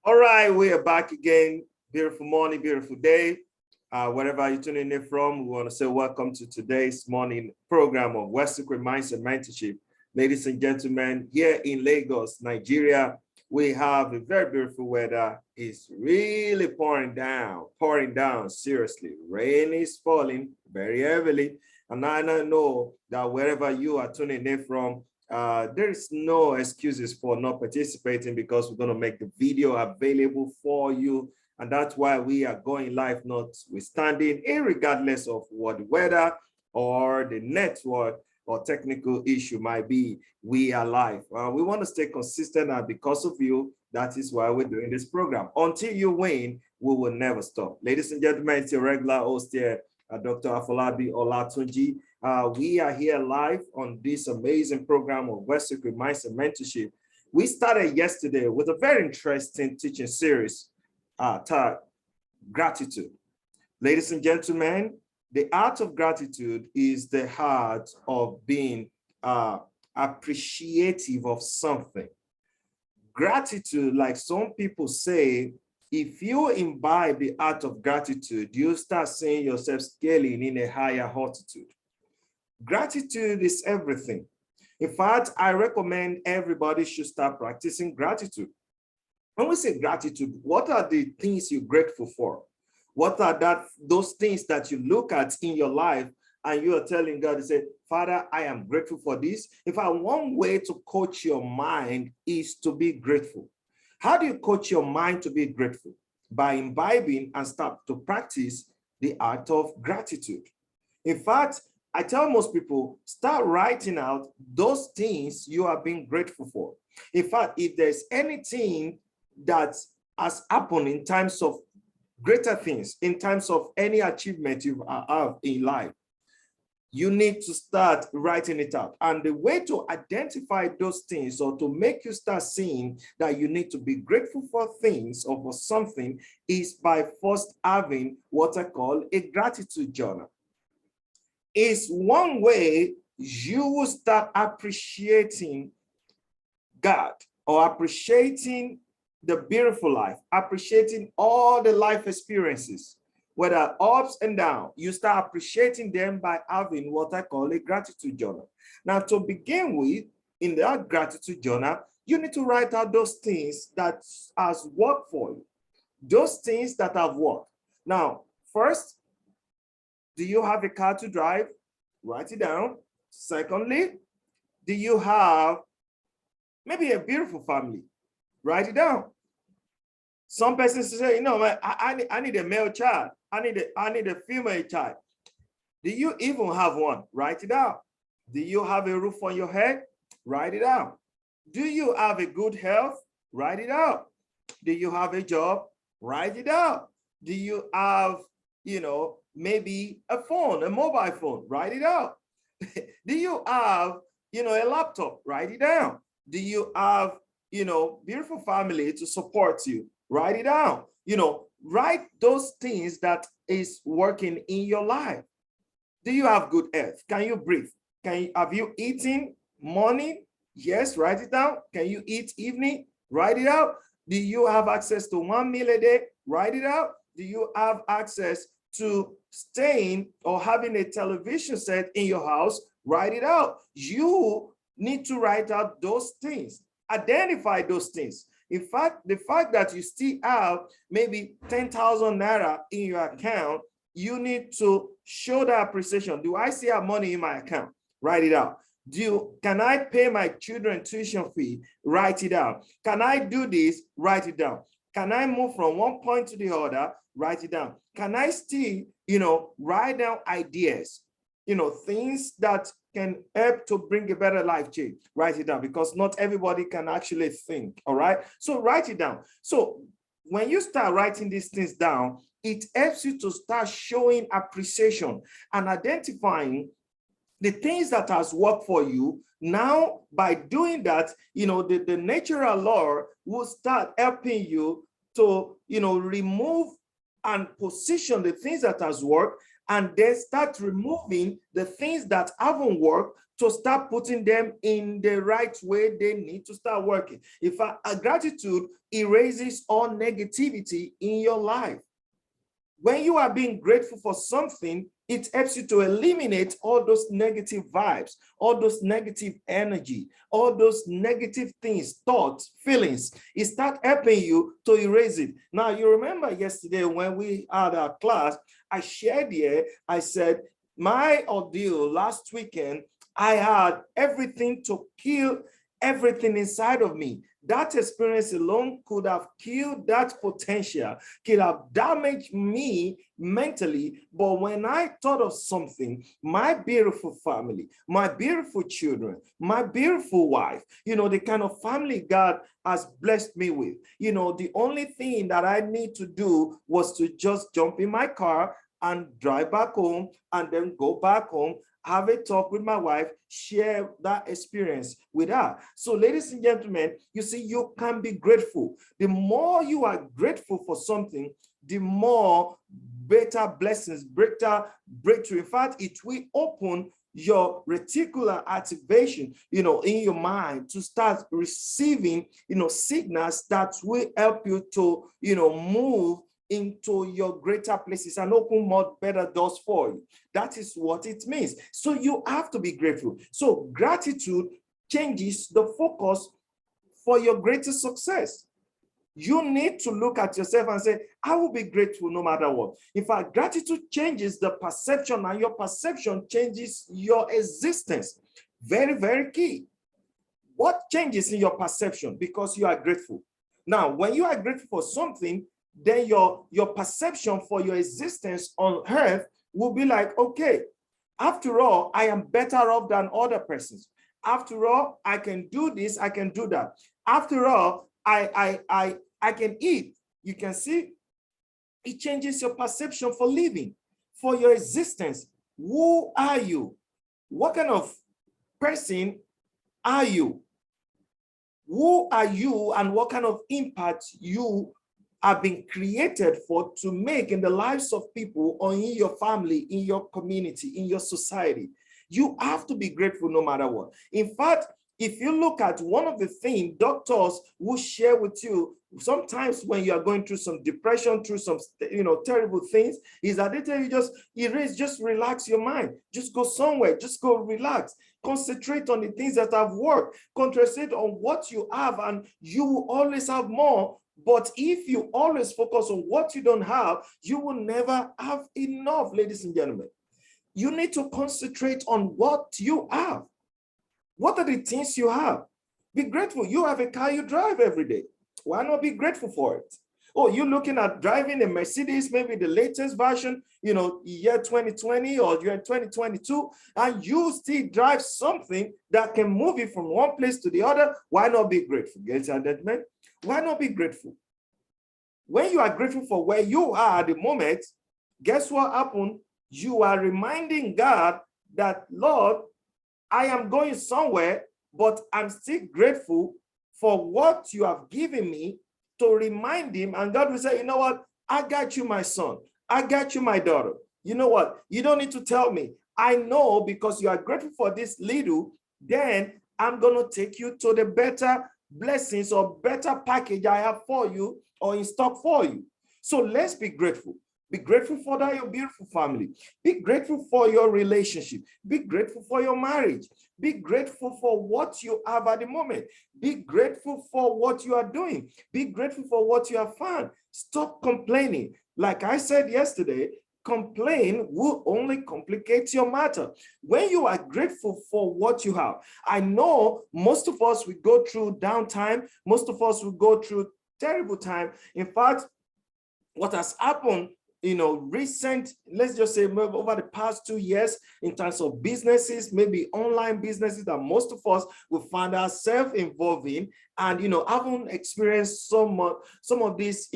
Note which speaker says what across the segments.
Speaker 1: All right, we are back again. Beautiful morning, beautiful day. Wherever you're tuning in from, we want to say welcome to today's morning program of WealthSecrets Mindset Mentorship. Ladies and gentlemen, here in Lagos, Nigeria, we have a very beautiful weather. It's really pouring down, seriously. Rain is falling very heavily. And I know that wherever you are tuning in from, there's no excuses for not participating because we're going to make the video available for you. And that's why we are going live, notwithstanding, regardless of what the weather or the network or technical issue might be, we are live. We want to stay consistent, and because of you, that is why we're doing this program. Until you win, we will never stop. Ladies and gentlemen, it's your regular host here, Dr. Afolabi Olatunji. We are here live on this amazing program of WealthSecrets Mindset Mentorship. We started yesterday with a very interesting teaching series, titled Gratitude. Ladies and gentlemen, the art of gratitude is the art of being appreciative of something. Gratitude, like some people say, if you imbibe the art of gratitude, you start seeing yourself scaling in a higher altitude. Gratitude is everything. In fact, I recommend everybody should start practicing gratitude. When we say gratitude, what are the things you're grateful for? What are those things that you look at in your life and you are telling God to say, Father, I am grateful for this. In fact, one way to coach your mind is to be grateful. How do you coach your mind to be grateful? By imbibing and start to practice the art of gratitude. In fact, I tell most people, start writing out those things you are being grateful for. In fact, if there's anything that has happened in terms of greater things, in terms of any achievement you have in life, you need to start writing it out. And the way to identify those things, or to make you start seeing that you need to be grateful for things or for something, is by first having what I call a gratitude journal. It's one way you will start appreciating God, or appreciating the beautiful life, appreciating all the life experiences, whether ups and downs. You start appreciating them by having what I call a gratitude journal. Now, to begin with, in that gratitude journal, you need to write out those things that has worked for you, those things that have worked. Now, first, do you have a car to drive? Write it down. Secondly, do you have maybe a beautiful family? Write it down. Some persons say, you know, I need a male child. I need a female child. Do you even have one? Write it out. Do you have a roof on your head? Write it out. Do you have a good health? Write it out. Do you have a job? Write it out. Do you have, maybe a phone, a mobile phone? Write it out. Do you have, a laptop? Write it down. Do you have, beautiful family to support you? Write it down. Write those things that is working in your life. Do you have good health? Can you breathe? Have you eaten morning? Yes, write it down. Can you eat evening? Write it out. Do you have access to 1 meal a day? Write it out. Do you have access to staying or having a television set in your house? Write it out. You need to write out those things. Identify those things. In fact, the fact that you still have maybe 10,000 naira in your account, you need to show that appreciation. Do I still have money in my account? Write it out. Can I pay my children tuition fee? Write it down. Can I do this? Write it down. Can I move from one point to the other? Write it down. Can I still, write down ideas, things that can help to bring a better life change? Write it down, because not everybody can actually think, all right? So write it down. So when you start writing these things down, it helps you to start showing appreciation and identifying the things that has worked for you. Now, by doing that, the natural law will start helping you to, remove and position the things that has worked, and then start removing the things that haven't worked to start putting them in the right way they need to start working. If a gratitude erases all negativity in your life. When you are being grateful for something, it helps you to eliminate all those negative vibes, all those negative energy, all those negative things, thoughts, feelings. It starts helping you to erase it. Now, you remember yesterday when we had our class, I shared here, I said, my ordeal last weekend, I had everything to kill everything inside of me. That experience alone could have killed that potential, could have damaged me mentally. But when I thought of something, my beautiful family, my beautiful children, my beautiful wife, the kind of family God has blessed me with, the only thing that I need to do was to just jump in my car and drive back home and then go back home, have a talk with my wife, share that experience with her. So ladies and gentlemen, you see, you can be grateful. The more you are grateful for something, the more better blessings, better breakthrough. In fact, it will open your reticular activation, in your mind to start receiving, signals that will help you to, move into your greater places and open more better doors for you. That is what it means. So you have to be grateful. So gratitude changes the focus for your greatest success. You need to look at yourself and say, I will be grateful no matter what. In fact, gratitude changes the perception, and your perception changes your existence. Very, very key. What changes in your perception? Because you are grateful. Now, when you are grateful for something, then your perception for your existence on earth will be like, okay, after all, I am better off than other persons. After all, I can do this, I can do that. After all, I can eat. You can see it changes your perception for living, for your existence. Who are you? What kind of person are you? Who are you, and what kind of impact you have been created for to make in the lives of people, or in your family, in your community, in your society? You have to be grateful no matter what. In fact, if you look at one of the things doctors will share with you, sometimes when you are going through some depression, through some terrible things, is that they tell you just relax your mind, just go somewhere, just go relax, concentrate on the things that have worked, concentrate on what you have, and you will always have more. But if you always focus on what you don't have, you will never have enough, ladies and gentlemen. You need to concentrate on what you have. What are the things you have? Be grateful. You have a car you drive every day. Why not be grateful for it? Oh, you're looking at driving a Mercedes, maybe the latest version, year 2020 or year 2022, and you still drive something that can move you from one place to the other. Why not be grateful? Ladies and gentlemen, why not be grateful? When you are grateful for where you are at the moment, guess what happened? You are reminding God that, Lord, I am going somewhere, but I'm still grateful for what you have given me, to remind him. And God will say, you know what? I got you, my son. I got you, my daughter. You know what? You don't need to tell me. I know, because you are grateful for this little, then I'm going to take you to the better blessings or better package I have for you, or in stock for you. So let's be grateful. Be grateful for that, your beautiful family. Be grateful for your relationship. Be grateful for your marriage. Be grateful for what you have at the moment. Be grateful for what you are doing. Be grateful for what you have found. Stop complaining. Like I said yesterday, complain will only complicate your matter. When you are grateful for what you have, I know most of us will go through downtime. Most of us will go through terrible time. In fact, what has happened, recent, let's just say over the past 2 years, in terms of businesses, maybe online businesses that most of us will find ourselves involved in, and haven't experienced some of these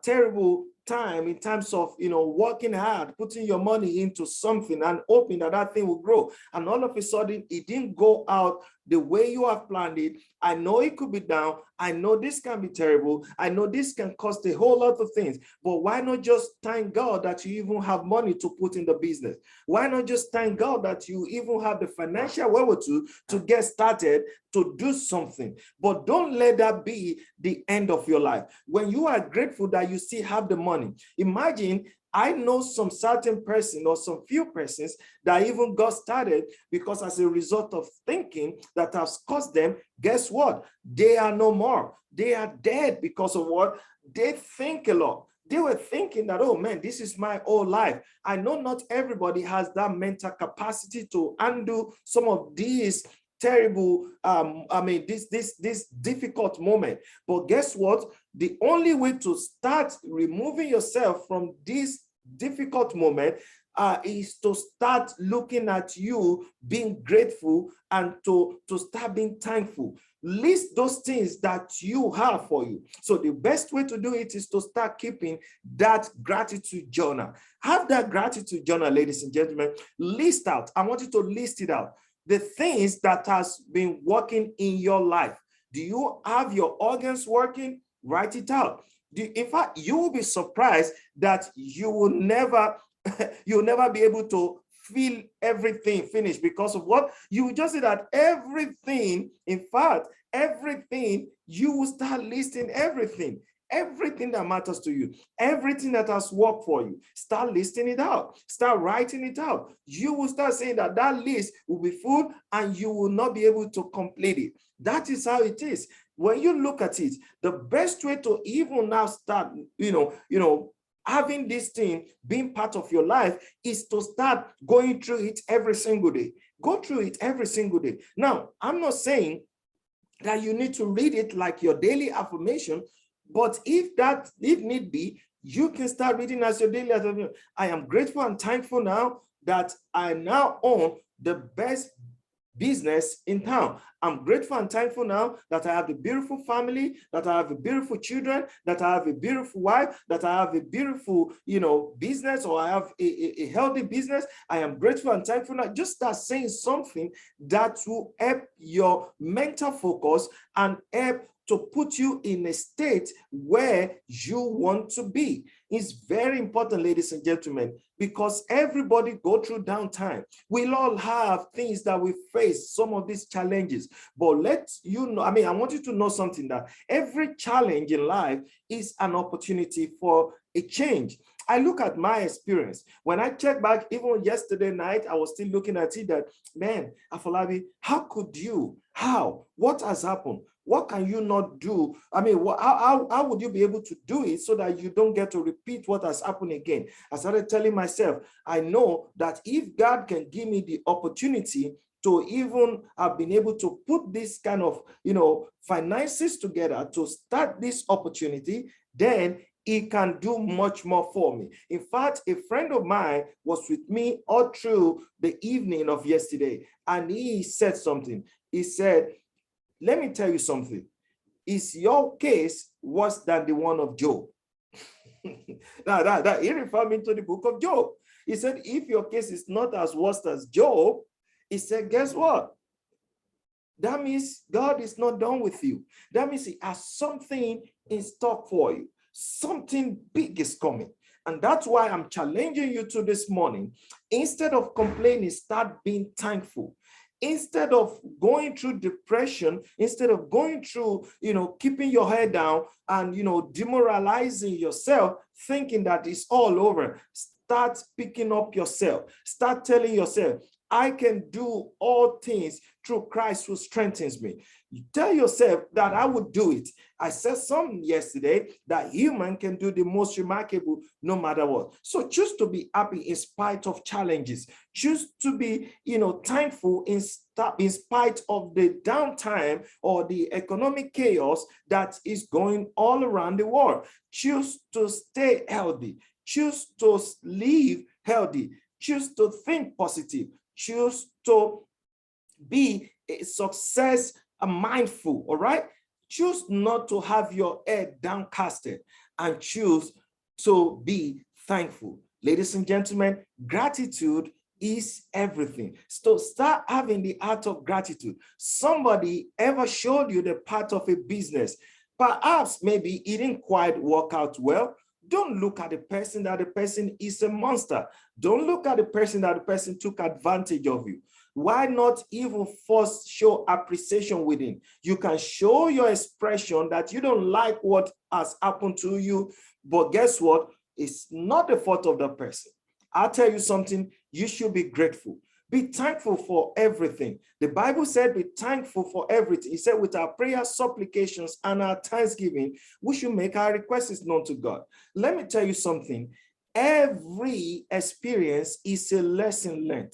Speaker 1: terrible time in terms of working hard, putting your money into something and hoping that that thing will grow, and all of a sudden it didn't go out the way you have planned it. I know it could be down. I know this can be terrible. I know this can cost a whole lot of things, but why not just thank God that you even have money to put in the business? Why not just thank God that you even have the financial wherewithal to get started, to do something? But don't let that be the end of your life. When you are grateful that you still have the money, imagine, I know some certain person or some few persons that even got started because as a result of thinking that has caused them, guess what? They are no more. They are dead because of what? They think a lot. They were thinking that, oh man, this is my whole life. I know not everybody has that mental capacity to undo some of these terrible, this difficult moment. But guess what? The only way to start removing yourself from this difficult moment is to start looking at you being grateful and to start being thankful. List those things that you have for you. So the best way to do it is to start keeping that gratitude journal. Have that gratitude journal, ladies and gentlemen. List out. I want you to list it out. The things that has been working in your life. Do you have your organs working? Write it out. In fact, you will be surprised that you will never be able to feel everything finished because of what? You will just see that everything, in fact, everything, you will start listing everything that matters to you, everything that has worked for you. Start listing it out. Start writing it out. You will start saying that that list will be full and you will not be able to complete it. That is how it is. When you look at it, the best way to even now start, having this thing being part of your life is to start going through it every single day. Go through it every single day. Now, I'm not saying that you need to read it like your daily affirmation, but if need be, you can start reading as your daily affirmation. I am grateful and thankful now that I now own the best business in town. I'm grateful and thankful now that I have a beautiful family, that I have a beautiful children, that I have a beautiful wife, that I have a beautiful, business, or I have a healthy business. I am grateful and thankful now. Just start saying something that will help your mental focus and help to put you in a state where you want to be. It's very important, ladies and gentlemen, because everybody go through downtime. We'll all have things that we face, some of these challenges. But I want you to know something, that every challenge in life is an opportunity for a change. I look at my experience. When I check back, even yesterday night, I was still looking at it that, man, Afolabi, how could you? How? What has happened? What can you not do? How would you be able to do it so that you don't get to repeat what has happened again? I started telling myself, I know that if God can give me the opportunity to even have been able to put this kind of, finances together to start this opportunity, then He can do much more for me. In fact, a friend of mine was with me all through the evening of yesterday, and he said something. He said, let me tell you something. Is your case worse than the one of Job? Now, he referred me to the book of Job. He said, if your case is not as worse as Job, he said, guess what? That means God is not done with you. That means He has something in stock for you. Something big is coming. And that's why I'm challenging you to this morning. Instead of complaining, start being thankful. Instead of going through depression, instead of going through, keeping your head down and, demoralizing yourself, thinking that it's all over, start picking up yourself. Start telling yourself, I can do all things through Christ who strengthens me. You tell yourself that I would do it. I said something yesterday that human can do the most remarkable no matter what. So choose to be happy in spite of challenges. Choose to be, thankful in spite of the downtime or the economic chaos that is going all around the world. Choose to stay healthy. Choose to live healthy. Choose to think positive. Choose to be a success mindful, all right? Choose not to have your head downcasted and choose to be thankful. Ladies and gentlemen, gratitude is everything. So start having the art of gratitude. Somebody ever showed you the part of a business, perhaps maybe it didn't quite work out well. Don't look at the person that the person is a monster. Don't look at the person that the person took advantage of you. Why not even first show appreciation within? You can show your expression that you don't like what has happened to you, but guess what? It's not the fault of the person. I'll tell you something, you should be grateful. Be thankful for everything. The Bible said, be thankful for everything. It said, with our prayers, supplications, and our thanksgiving, we should make our requests known to God. Let me tell you something. Every experience is a lesson learned.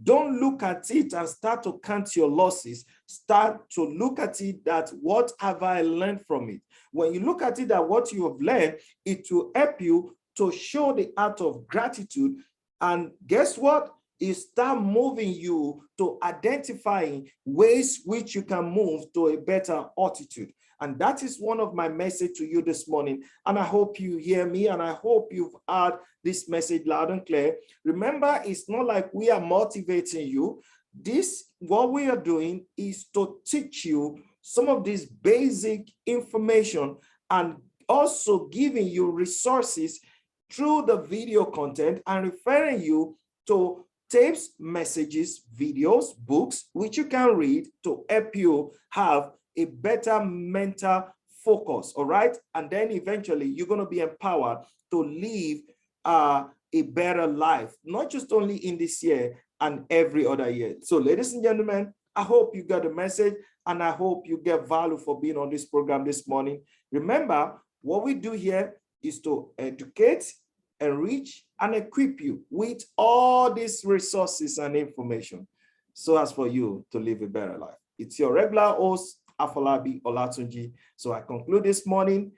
Speaker 1: Don't look at it and start to count your losses. Start to look at it that what have I learned from it? When you look at it that what you have learned, it will help you to show the art of gratitude. And guess what? It start moving you to identifying ways which you can move to a better attitude. And that is one of my message to you this morning. And I hope you hear me, and I hope you've heard this message loud and clear. Remember, it's not like we are motivating you. What we are doing is to teach you some of this basic information and also giving you resources through the video content and referring you to tapes, messages, videos, books, which you can read to help you have a better mental focus, all right? And then eventually you're going to be empowered to live a better life, not just only in this year and every other year. So ladies and gentlemen, I hope you got the message, and I hope you get value for being on this program this morning. Remember, what we do here is to educate, enrich, and equip you with all these resources and information so as for you to live a better life. It's your regular host, Afolabi Olatunji. So I conclude this morning